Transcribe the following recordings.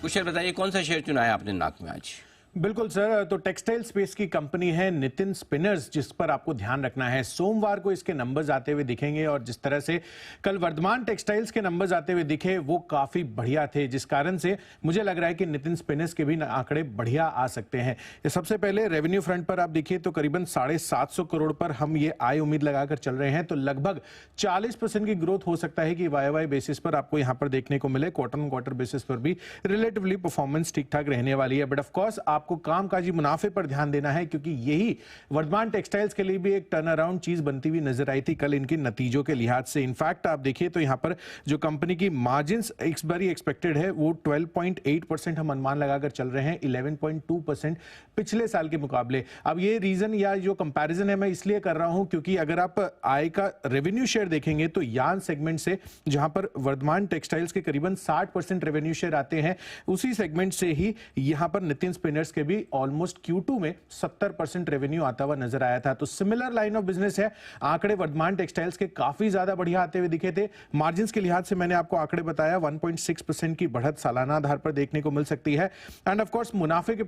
कुशल बताइए कौन सा शेयर चुना है आपने नाक में आज? बिल्कुल सर, तो टेक्सटाइल स्पेस की कंपनी है नितिन स्पिनर्स, जिस पर आपको ध्यान रखना है। सोमवार को इसके नंबर्स आते हुए दिखेंगे और जिस तरह से कल वर्धमान टेक्सटाइल्स के नंबर्स आते हुए दिखे वो काफी बढ़िया थे, जिस कारण से मुझे लग रहा है कि नितिन स्पिनर्स के भी आंकड़े बढ़िया आ सकते हैं। सबसे पहले रेवेन्यू फ्रंट पर आप देखिए तो करीबन 750 करोड़ पर हम ये आय उम्मीद लगाकर चल रहे हैं, तो लगभग 40% की ग्रोथ हो सकता है कि वाई बेसिस पर आपको यहां पर देखने को मिले। क्वार्टर ऑन क्वार्टर बेसिस पर भी रिलेटिवली परफॉर्मेंस ठीक ठाक रहने वाली है, बट ऑफकोर्स आपको कामकाजी मुनाफे पर ध्यान देना है, क्योंकि यही वर्धमान टेक्सटाइल्स के लिए भी एक टर्न अराउंड चीज बनती हुई नजर आई थी कल इनके नतीजों के लिहाज से। इनफैक्ट आप देखिए तो यहां पर जो कंपनी की मार्जिन इस बार एक्सपेक्टेड है वो 12.8% हम अनुमान लगाकर चल रहे हैं, 11.2% पिछले साल के मुकाबले। अब ये रीजन या जो कंपैरिजन है मैं इसलिए कर रहा हूं क्योंकि अगर आप आय का रेवेन्यू शेयर देखेंगे तो यार्न सेगमेंट से, जहां पर वर्धमान टेक्सटाइल्स के करीबन 60% रेवेन्यू शेयर आते हैं, उसी सेगमेंट से ही यहां पर नितिन स्पिनर्स के भी ऑलमोस्ट Q2 में 70% रेवेन्यू आता हुआ नजर आया था। तो सिमिलर लाइन ऑफ बिजनेस है। आंकड़े वर्धमान टेक्सटाइल्स के काफी ज्यादा बढ़िया आते हुए दिखे थे। मार्जिन के लिहाज से मैंने आपको आंकड़े बताया, 1.6% की बढ़त सालाना आधार पर देखने को मिल सकती है। एंड ऑफ कोर्स मुनाफे के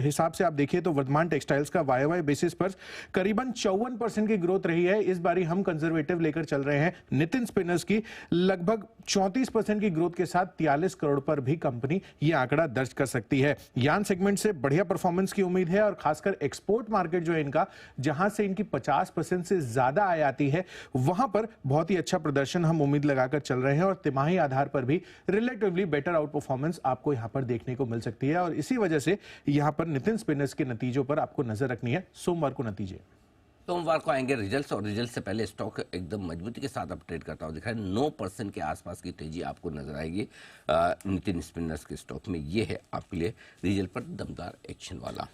हिसाब से आप देखिए तो वर्धमान टेक्सटाइल्स का वाई बेसिस पर करीबन 54% की ग्रोथ रही है। इस बारी हम कंजर्वेटिव लेकर चल रहे हैं। नितिन स्पिनर्स की लगभग 34% की ग्रोथ के साथ 43 करोड़ पर भी कंपनी यह आंकड़ा दर्ज कर सकती है। यार्न सेगमेंट से बढ़िया परफॉर्मेंस की उम्मीद है और खासकर एक्सपोर्ट मार्केट जो है इनका, जहां से इनकी 50% से ज्यादा आय आती है, वहां पर बहुत ही अच्छा प्रदर्शन हम उम्मीद लगाकर चल रहे हैं और तिमाही आधार पर भी रिलेटिवली बेटर आउट परफॉर्मेंस आपको यहां पर देखने को मिल सकती है। और इसी वजह से यहां पर नितिन स्पिनर्स के नतीजों पर आपको नजर रखनी है। सोमवार को नतीजे, सोमवार को आएंगे रिजल्ट्स और रिजल्ट से पहले स्टॉक एकदम मजबूती के साथ अपडेट करता हूँ दिखा है। 9% के आसपास की तेजी आपको नजर आएगी नितिन स्पिनर्स के स्टॉक में। ये है आपके लिए रिजल्ट पर दमदार एक्शन वाला।